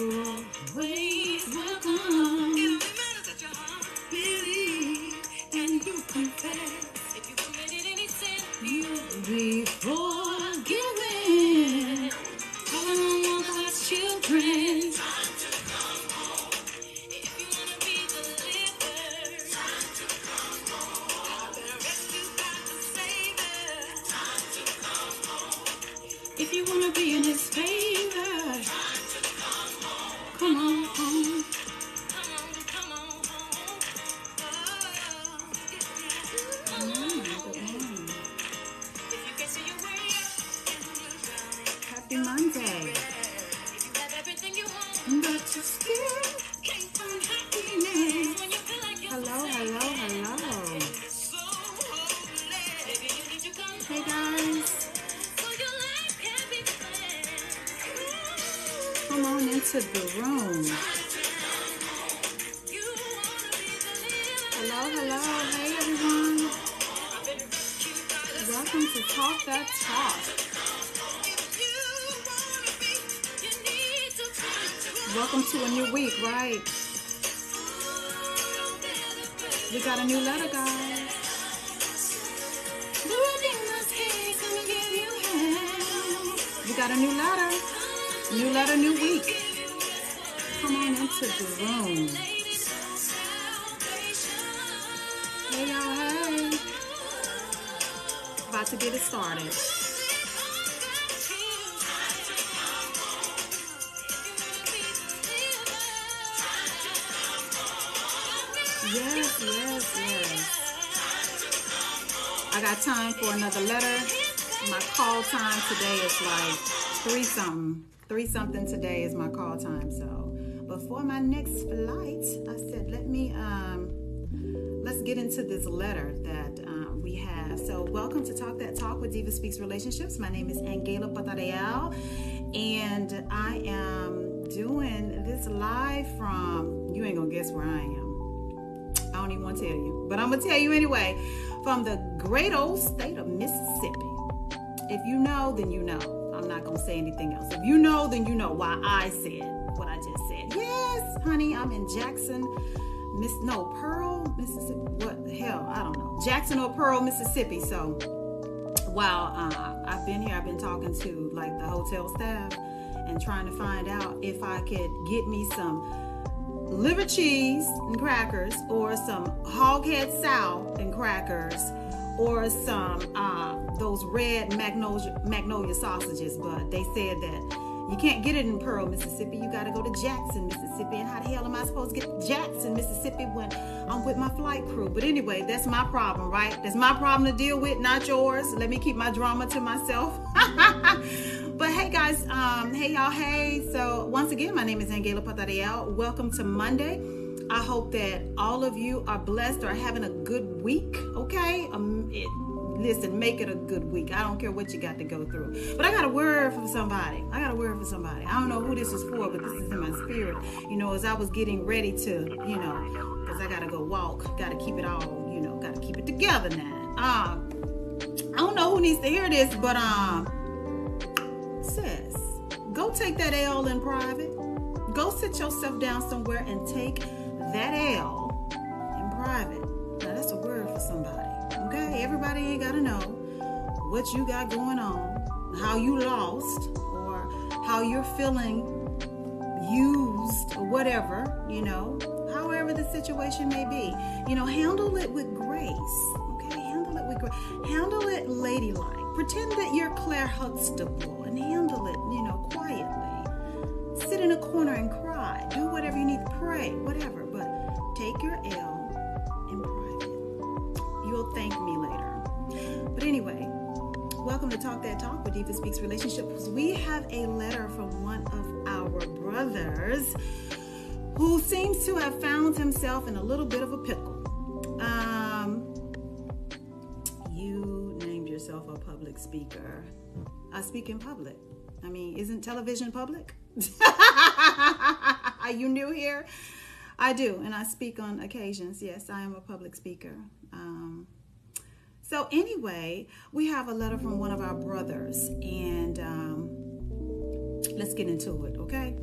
always welcome. It only matters that your heart believe and you confess. If you committed any sin, you'll be forgiven. Calling on all God's children. Time to come home. If you want to be delivered. Time to come home. Better rescue God the Savior. Time to come home. If you want to be in His favor. Time to come home. Come on home. Come on home. Oh, if you can see your way up and you're drowning. Happy Monday. If you have everything you want, but you still can't find happiness. When you feel like you're hello. So hopeless. Maybe you need to come hey guys. So your life can be planned. Come on into the room. Hello. Hey everyone. Welcome to Talk That Talk. Welcome to a new week, right? We got a new letter, guys. We got a new letter. New letter, new week. Come on into the room. Hey, y'all, hey. About to get it started. Yes. I got time for another letter. My call time today is like 3-something. 3-something today is my call time. So before my next flight, I said, let's get into this letter that we have. So welcome to Talk That Talk with DivaSpeaks Relationships. My name is Angela Patarial, and I am doing this live from, you ain't gonna guess where I am. I don't even want to tell you, but I'm going to tell you anyway, from the great old state of Mississippi. If you know, then you know. I'm not going to say anything else. If you know, then you know why I said what I just said. Yes, honey, I'm in Jackson, Pearl, Mississippi. What the hell? I don't know. Jackson or Pearl, Mississippi. So while I've been here, I've been talking to like the hotel staff and trying to find out if I could get me some liver cheese and crackers, or some hog head sow and crackers, or some those red magnolia sausages. But they said that you can't get it in Pearl, Mississippi. You got to go to Jackson, Mississippi. And how the hell am I supposed to get to Jackson, Mississippi when I'm with my flight crew? But anyway, that's my problem, right? That's my problem to deal with, not yours. Let me keep my drama to myself. But hey guys, hey y'all, hey. So once again, my name is Angela Patarial. Welcome to Monday. I hope that all of you are blessed or having a good week, okay? Listen, make it a good week. I don't care what you got to go through. But I got a word for somebody. I don't know who this is for, but this is in my spirit. You know, as I was getting ready to, because I got to go walk. Got to keep it all, got to keep it together now. I don't know who needs to hear this, but sis, go take that L in private. Go sit yourself down somewhere and take that L in private. Now that's a word for somebody. Okay, everybody ain't gotta know what you got going on, how you lost, or how you're feeling used, or whatever, however the situation may be. Handle it with grace. Okay, handle it with grace. Handle it ladylike. Pretend that you're Claire Huxtable and handle it, quietly. Sit in a corner and cry. Do whatever you need to pray, whatever. But take your L in private. You'll thank me later. But anyway, welcome to Talk That Talk with DivaSpeaks Relationships. We have a letter from one of our brothers who seems to have found himself in a little bit of a pickle. You named yourself a public speaker. I speak in public. I mean, isn't television public? Are you new here? I do, and I speak on occasions. Yes, I am a public speaker. So anyway, we have a letter from one of our brothers, and let's get into it, okay?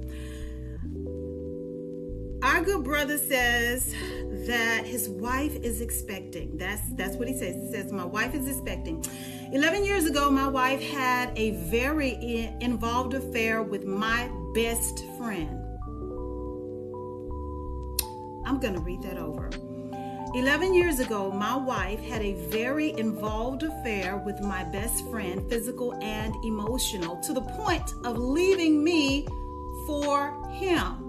our good brother says that his wife is expecting. That's what he says. He says, my wife is expecting. 11 years ago, my wife had a very involved affair with my best friend. I'm going to read that over. 11 years ago, my wife had a very involved affair with my best friend, physical and emotional, to the point of leaving me for him.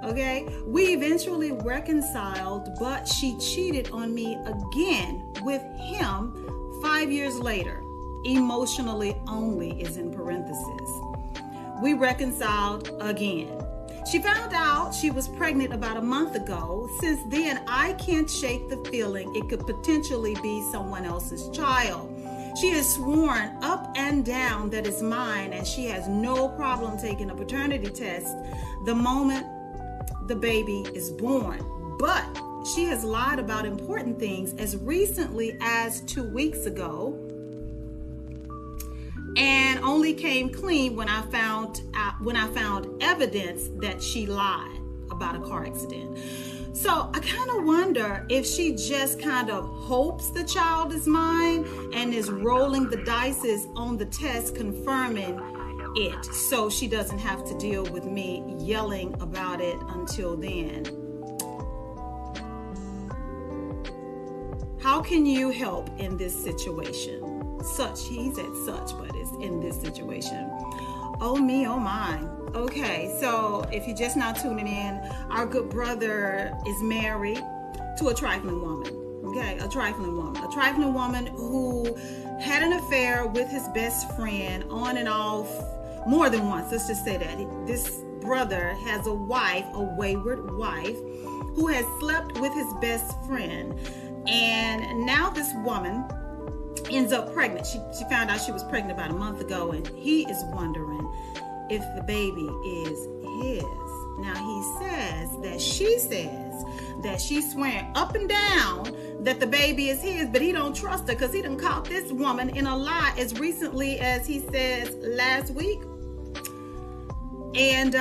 Okay, we eventually reconciled, but she cheated on me again with him 5 years later. Emotionally only is in parentheses. We reconciled again. She found out she was pregnant about a month ago. Since then, I can't shake the feeling it could potentially be someone else's child. She has sworn up and down that it's mine, and she has no problem taking a paternity test the moment the baby is born. But she has lied about important things as recently as 2 weeks ago, and only came clean when I found evidence that she lied about a car accident. So I kind of wonder if she just kind of hopes the child is mine and is rolling the dice on the test confirming it, so she doesn't have to deal with me yelling about it until then. How can you help in this situation? He said such, but it's in this situation. Oh me, oh my. Okay, so if you're just now tuning in, our good brother is married to a trifling woman. Okay, a trifling woman who had an affair with his best friend on and off more than once. Let's just say that. This brother has a wife, a wayward wife, who has slept with his best friend. And now this woman ends up pregnant. She found out she was pregnant about a month ago, and he is wondering if the baby is his. Now he says that she's swearing up and down that the baby is his, but he don't trust her because he done caught this woman in a lie as recently as he says last week. And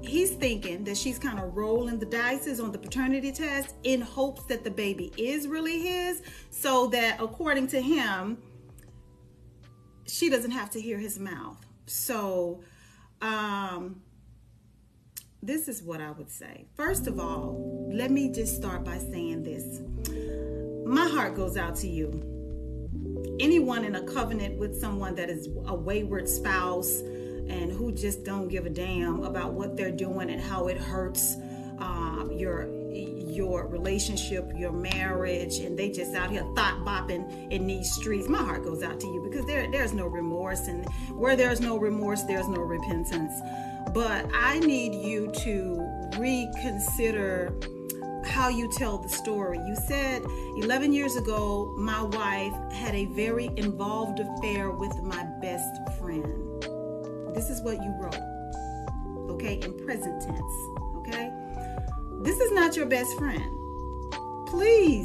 he's thinking that she's kind of rolling the dice on the paternity test in hopes that the baby is really his, so that according to him, she doesn't have to hear his mouth. So this is what I would say. First of all, let me just start by saying this. My heart goes out to you. Anyone in a covenant with someone that is a wayward spouse and who just don't give a damn about what they're doing and how it hurts your relationship, your marriage, and they just out here thought bopping in these streets. My heart goes out to you, because there's no remorse, and where there's no remorse, there's no repentance. But I need you to reconsider how you tell the story. You said 11 years ago, my wife had a very involved affair with my best friend. This is what you wrote, okay, in present tense, okay? This is not your best friend. Please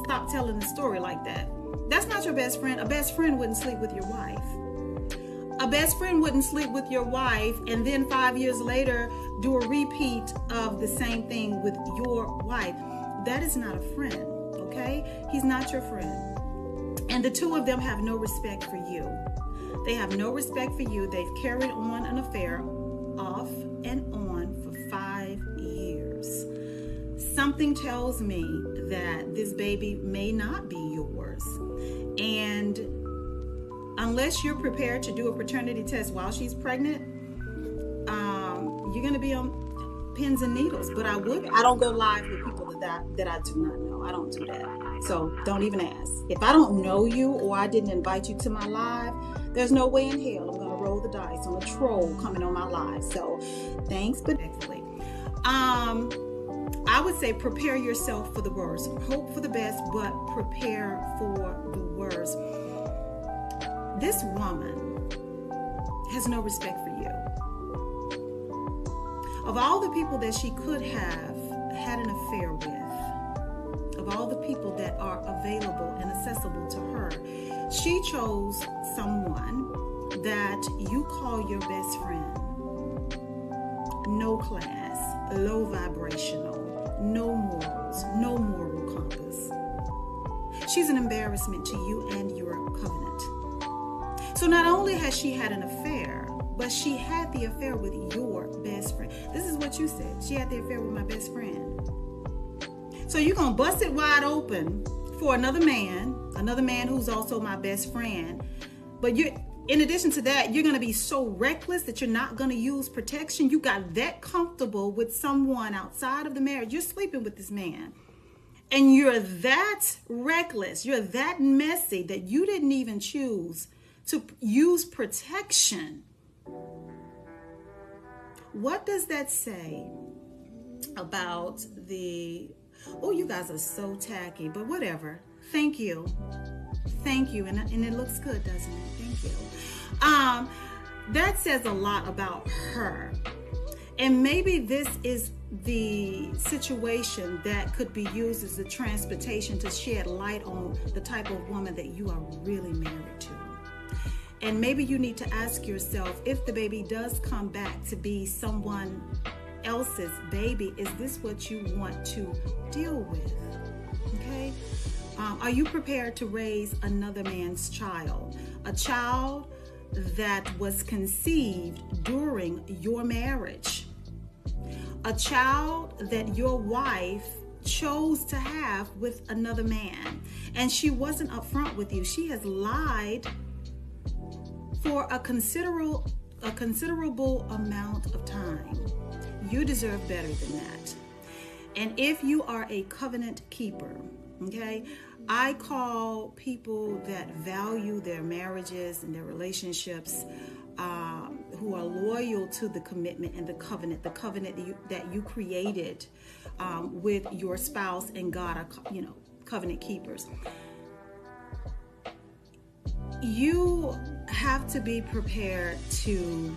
stop telling the story like that. That's not your best friend. A best friend wouldn't sleep with your wife. A best friend wouldn't sleep with your wife and then 5 years later do a repeat of the same thing with your wife. That is not a friend, okay? He's not your friend. And the two of them have no respect for you. They have no respect for you. They've carried on an affair off and on for 5 years. Something tells me that this baby may not be yours. And unless you're prepared to do a paternity test while she's pregnant, you're going to be on pins and needles. But I don't go live with people that I do not know. I don't do that. So don't even ask. If I don't know you or I didn't invite you to my live, there's no way in hell I'm going to roll the dice on a troll coming on my live. So thanks, but actually, I would say prepare yourself for the worst. Hope for the best, but prepare for the worst. This woman has no respect for you. Of all the people that she could have had an affair with, of all the people that are available and accessible to her, she chose someone that you call your best friend. low class, low vibrational, no morals, no moral compass. She's an embarrassment to you and your covenant. So not only has she had an affair, but she had the affair with your best friend. This is what you said. She had the affair with my best friend. So you're going to bust it wide open for another man who's also my best friend. But in addition to that, you're going to be so reckless that you're not going to use protection. You got that comfortable with someone outside of the marriage. You're sleeping with this man. And you're that reckless, you're that messy that you didn't even choose to use protection. What does that say about oh, you guys are so tacky, but whatever. Thank you. Thank you. And it looks good, doesn't it? Thank you. That says a lot about her. And maybe this is the situation that could be used as a transportation to shed light on the type of woman that you are really married to. And maybe you need to ask yourself, if the baby does come back to be someone else's baby, is this what you want to deal with? Okay? Are you prepared to raise another man's child? A child that was conceived during your marriage. A child that your wife chose to have with another man. And she wasn't upfront with you. She has lied for a considerable amount of time. You deserve better than that. And if you are a covenant keeper, okay, I call people that value their marriages and their relationships, who are loyal to the commitment and the covenant that you created with your spouse and God, are, covenant keepers. You have to be prepared to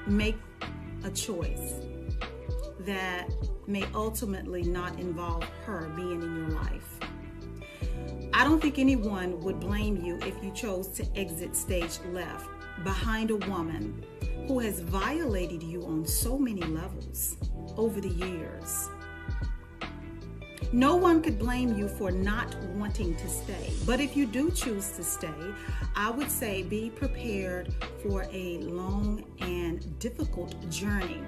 make a choice that may ultimately not involve her being in your life. I don't think anyone would blame you if you chose to exit stage left behind a woman who has violated you on so many levels over the years. No one could blame you for not wanting to stay. But if you do choose to stay, I would say be prepared for a long and difficult journey.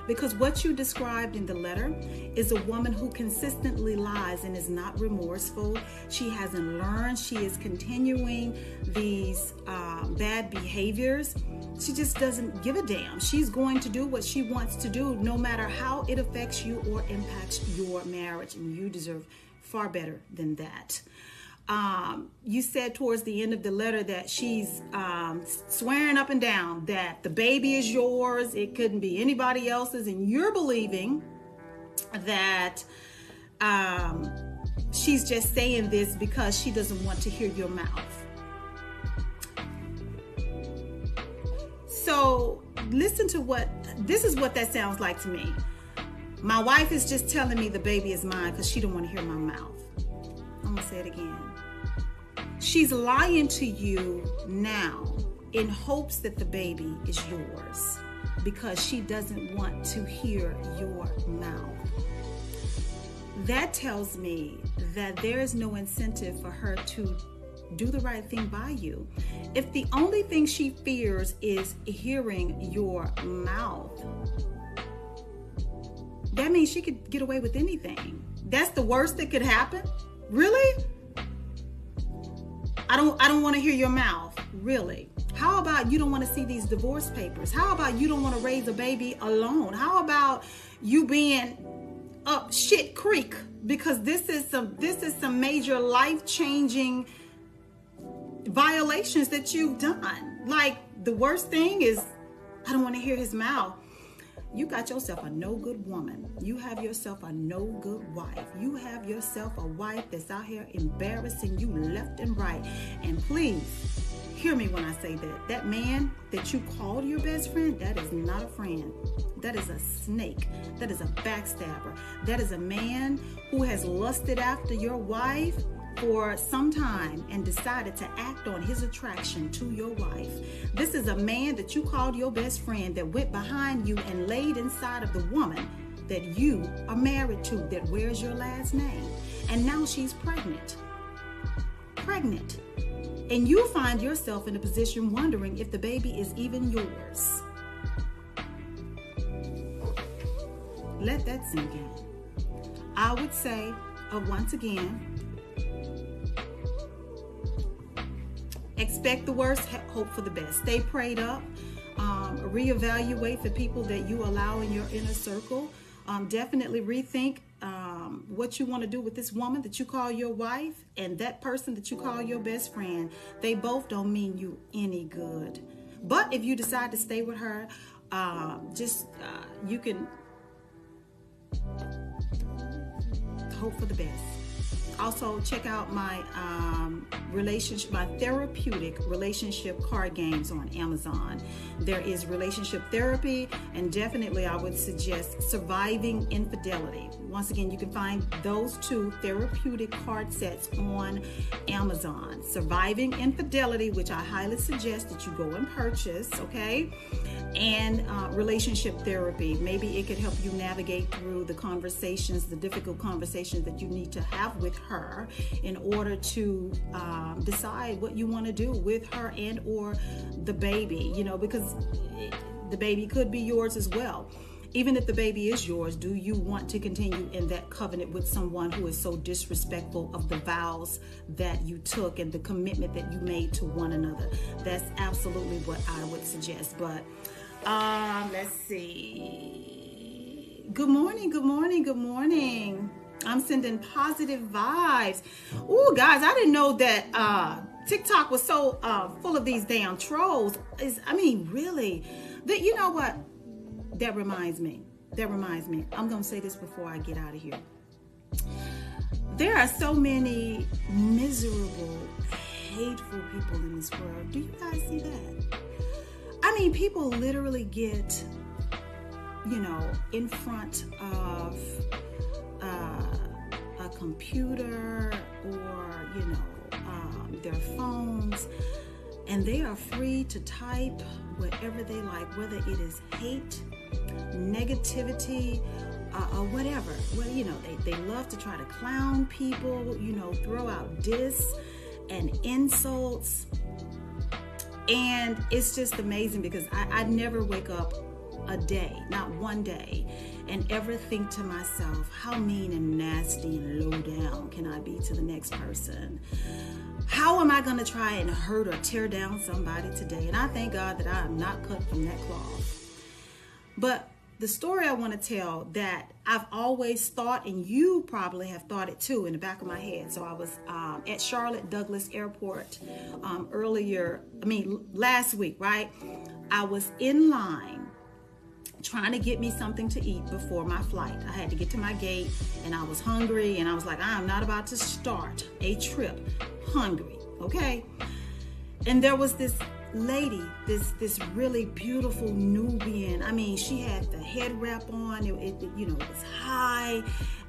Because what you described in the letter is a woman who consistently lies and is not remorseful. She hasn't learned. She is continuing these bad behaviors. She just doesn't give a damn. She's going to do what she wants to do, no matter how it affects you or impacts your marriage. And you deserve far better than that. You said towards the end of the letter that she's swearing up and down that the baby is yours, it couldn't be anybody else's, and you're believing that she's just saying this because she doesn't want to hear your mouth. So listen to this is what that sounds like to me. My wife is just telling me the baby is mine because she don't want to hear my mouth. I'm gonna say it again. She's lying to you now in hopes that the baby is yours because she doesn't want to hear your mouth. That tells me that there is no incentive for her to do the right thing by you. If the only thing she fears is hearing your mouth, that means she could get away with anything. That's the worst that could happen? Really? I don't want to hear your mouth. Really? How about you don't want to see these divorce papers? How about you don't want to raise a baby alone? How about you being up shit creek because this is some major life-changing violations that you've done? Like, the worst thing is I don't want to hear his mouth. You got yourself a no good woman. You have yourself a no good wife. You have yourself a wife that's out here embarrassing you left and right. And please hear me when I say that. That man that you called your best friend, that is not a friend. That is a snake. That is a backstabber. That is a man who has lusted after your wife for some time and decided to act on his attraction to your wife. This is a man that you called your best friend that went behind you and laid inside of the woman that you are married to, that wears your last name. And now she's pregnant. And you find yourself in a position wondering if the baby is even yours. Let that sink in. I would say, once again, expect the worst, hope for the best. Stay prayed up. Reevaluate the people that you allow in your inner circle. Definitely rethink what you want to do with this woman that you call your wife and that person that you call your best friend. They both don't mean you any good. But if you decide to stay with her, you can hope for the best. Also, check out my therapeutic relationship card games on Amazon. There is relationship therapy, and definitely I would suggest surviving infidelity. Once again, you can find those two therapeutic card sets on Amazon. Surviving infidelity, which I highly suggest that you go and purchase, okay? And relationship therapy. Maybe it could help you navigate through the conversations, the difficult conversations that you need to have with her in order to decide what you want to do with her and or the baby, because the baby could be yours as well. Even if the baby is yours, do you want to continue in that covenant with someone who is so disrespectful of the vows that you took and the commitment that you made to one another? That's absolutely what I would suggest. But let's see. Good morning. I'm sending positive vibes. Ooh, guys, I didn't know that TikTok was so full of these damn trolls. Really. You know what? That reminds me. I'm going to say this before I get out of here. There are so many miserable, hateful people in this world. Do you guys see that? People literally get, in front of a computer or, their phones, and they are free to type whatever they like, whether it is hate, negativity, or whatever. Well, they love to try to clown people, throw out diss and insults. And it's just amazing because I never wake up a day, not one day, and ever think to myself, how mean and nasty and low down can I be to the next person? How am I going to try and hurt or tear down somebody today? And I thank God that I am not cut from that cloth. But the story I want to tell that I've always thought, and you probably have thought it too in the back of my head. So I was at Charlotte Douglas Airport last week, right? I was in line trying to get me something to eat before my flight. I had to get to my gate and I was hungry, and I was like, I am not about to start a trip hungry, okay? And there was this lady, this really beautiful Nubian. She had the head wrap on. It was high,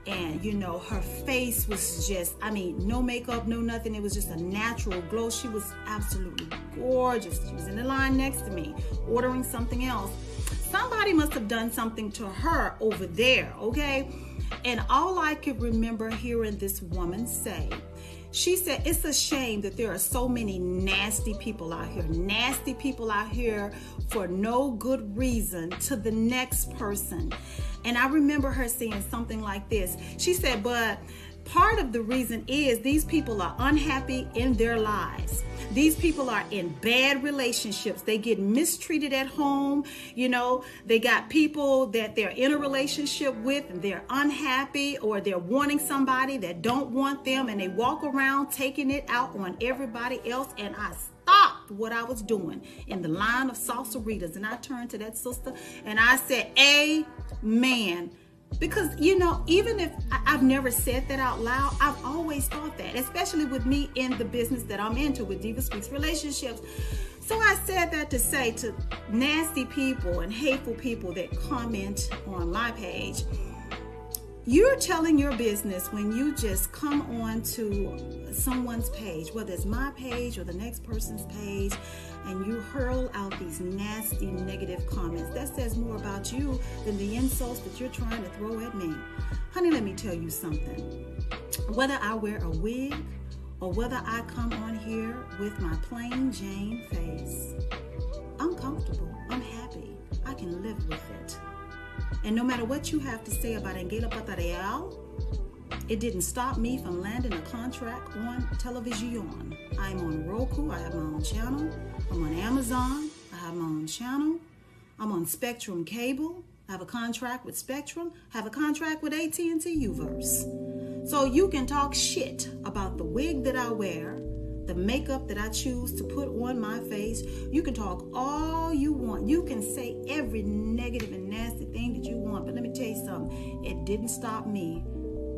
and her face was just, no makeup, no nothing. It was just a natural glow. She was absolutely gorgeous. She was in the line next to me, ordering something else. Somebody must have done something to her over there, okay? And all I could remember hearing this woman say, she said, it's a shame that there are so many nasty people out here for no good reason to the next person. And I remember her saying something like this. She said, but part of the reason is these people are unhappy in their lives. These people are in bad relationships. They get mistreated at home. They got people that they're in a relationship with and they're unhappy, or they're wanting somebody that don't want them, and they walk around taking it out on everybody else. And I stopped what I was doing in the line of salsaritas, and I turned to that sister and I said, amen. Because, even if I've never said that out loud, I've always thought that, especially with me in the business that I'm into with DivaSpeaks relationships. So I said that to say to nasty people and hateful people that comment on my page, You're telling your business when you just come on to someone's page, whether it's my page or the next person's page, and you hurl out these nasty negative comments. That says more about you than the insults that you're trying to throw at me. Honey, let me tell you something. Whether I wear a wig or whether I come on here with my plain Jane face, I'm comfortable. I'm happy. I can live with it. And no matter what you have to say about Angela Patareal, it didn't stop me from landing a contract on television. I'm on Roku. I have my own channel. I'm on Amazon. I have my own channel. I'm on Spectrum Cable. I have a contract with Spectrum. I have a contract with AT&T UVERSE. So you can talk shit about the wig that I wear, the makeup that I choose to put on my face. You can talk all you want. You can say every negative and nasty thing that you want. But let me tell you something. It didn't stop me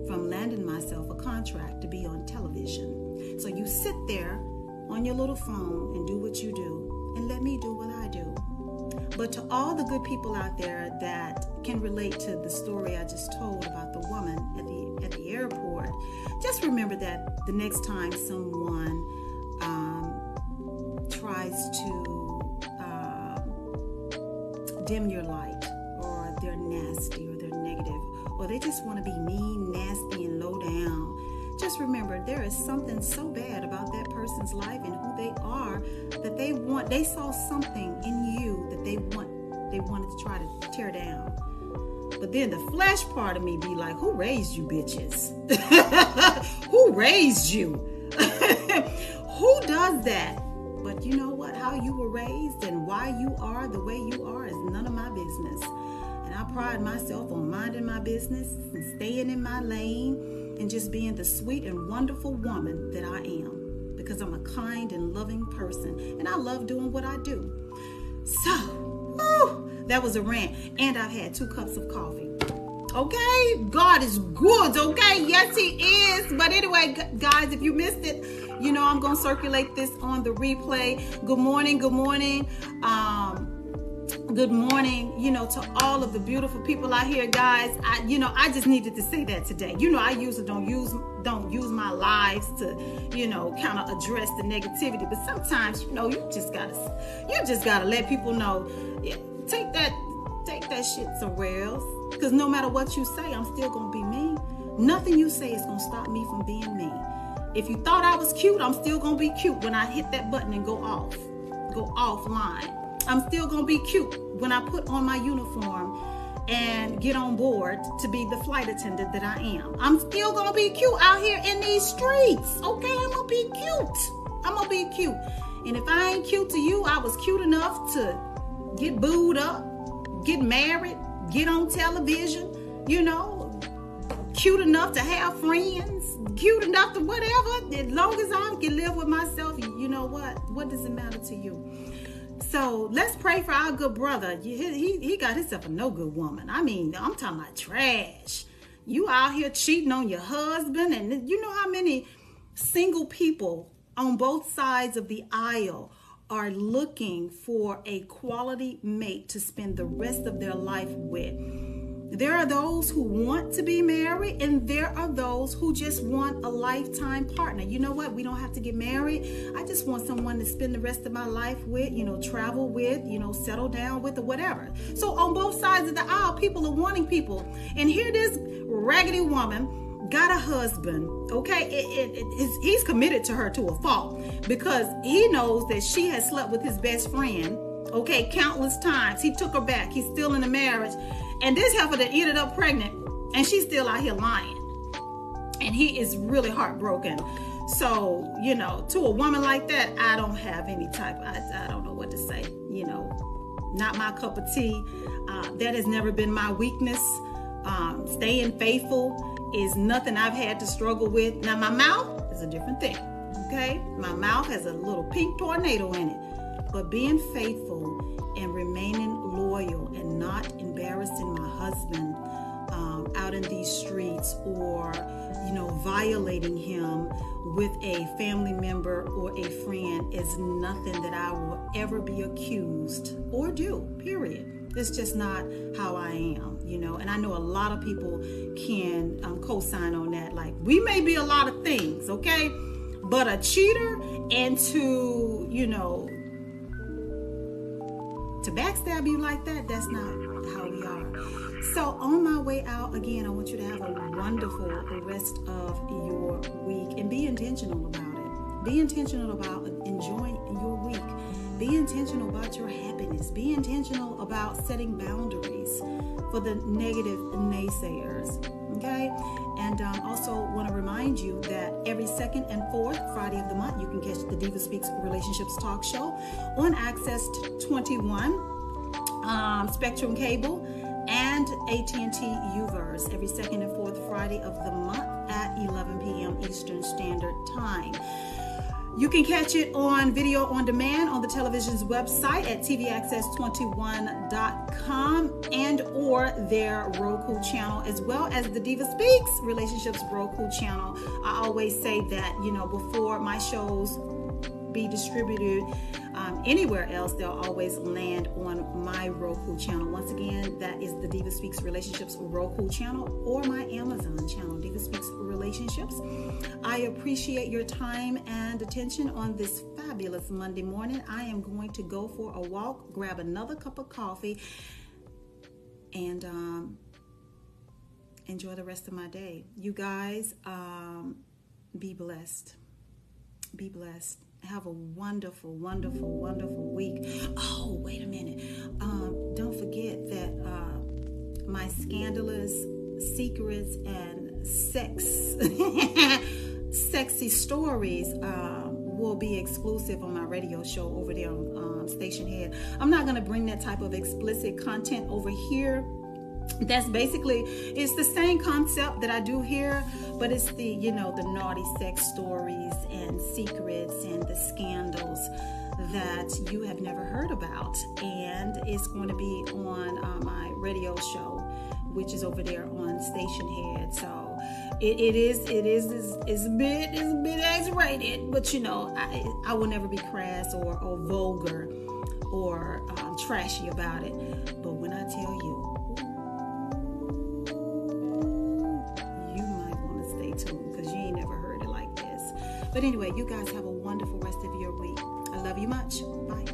from landing myself a contract to be on television. So you sit there on your little phone and do what you do, and let me do what I do. But to all the good people out there that can relate to the story I just told about the woman at the airport, just remember that the next time someone tries to dim your light, or they're nasty, or they're negative, or they just want to be mean, nasty, and low down, just remember there is something so bad about that person's life and who they are that they saw something in you that they wanted to try to tear down. But then the flesh part of me be like, who raised you bitches? Who raised you? Who does that? But you know what? How you were raised and why you are the way you are is none of my business. And I pride myself on minding my business and staying in my lane and just being the sweet and wonderful woman that I am, because I'm a kind and loving person and I love doing what I do. So, that was a rant, and I've had 2 cups of coffee. Okay, God is good. Okay, yes, He is. But anyway, guys, if you missed it, you know I'm gonna circulate this on the replay. Good morning. Good morning. Good morning, to all of the beautiful people out here, guys. I just needed to say that today. I usually don't use my lives to, kind of address the negativity. But sometimes, you just gotta let people know. Yeah, take that shit somewhere else. Because no matter what you say, I'm still gonna be me. Nothing you say is gonna stop me from being me. If you thought I was cute, I'm still gonna be cute when I hit that button and go offline. I'm still gonna be cute when I put on my uniform and get on board to be the flight attendant that I am. I'm still gonna be cute out here in these streets. Okay, I'm gonna be cute. And if I ain't cute to you, I was cute enough to get booed up, get married, get on television, cute enough to have friends, cute enough to whatever. As long as I can live with myself, you know what does it matter to you? So let's pray for our good brother. He got himself a no good woman. I mean, I'm talking about trash. You out here cheating on your husband, and you know how many single people on both sides of the aisle are looking for a quality mate to spend the rest of their life with. There are those who want to be married, and there are those who just want a lifetime partner. You know what? We don't have to get married. I just want someone to spend the rest of my life with, travel with, settle down with, or whatever. So on both sides of the aisle, people are wanting people. And here this raggedy woman got a husband, okay? He's committed to her to a fault, because he knows that she has slept with his best friend, okay, countless times. He took her back. He's still in the marriage. And this heifer that ended up pregnant, and she's still out here lying. And he is really heartbroken. So, to a woman like that, I don't have any type, I don't know what to say, not my cup of tea. That has never been my weakness. Staying faithful is nothing I've had to struggle with. Now, my mouth is a different thing, okay? My mouth has a little pink tornado in it. But being faithful and remaining loyal and not embarrassing my husband out in these streets, or violating him with a family member or a friend, is nothing that I will ever be accused or do, period. It's just not how I am, and I know a lot of people can co-sign on that. Like, we may be a lot of things, okay? But a cheater and to backstab you like that, that's not how we are. So on my way out, again, I want you to have a wonderful rest of your week and be intentional about it. Be intentional about enjoying your week. Be intentional about your happiness. Be intentional about setting boundaries for the negative naysayers. Okay? And also want to remind you that every second and fourth Friday of the month, you can catch the DivaSpeaks Relationships Talk Show on Access 21, Spectrum Cable, and AT&T UVERSE every second and fourth Friday of the month at 11 p.m. Eastern Standard Time. You can catch it on video on demand on the television's website at tvaccess21.com and or their Roku channel, as well as the DivaSpeaks Relationships Roku channel. I always say that, before my shows be distributed anywhere else, they'll always land on my Roku channel. Once again, that is the DivaSpeaks Relationships Roku channel or my Amazon channel, DivaSpeaks Relationships. I appreciate your time and attention on this fabulous Monday morning. I am going to go for a walk, grab another cup of coffee, and enjoy the rest of my day. You guys, be blessed. Be blessed. Have a wonderful, wonderful, wonderful week. Oh, wait a minute. Don't forget that my scandalous secrets and sexy stories will be exclusive on my radio show over there on StationHead. I'm not going to bring that type of explicit content over here. That's basically, it's the same concept that I do here, but it's the, the naughty sex stories and secrets and the scandals that you have never heard about. And it's going to be on my radio show, which is over there on StationHead. So it's a bit X-rated, but I will never be crass or vulgar or trashy about it. But when I tell you, but anyway, you guys have a wonderful rest of your week. I love you much. Bye.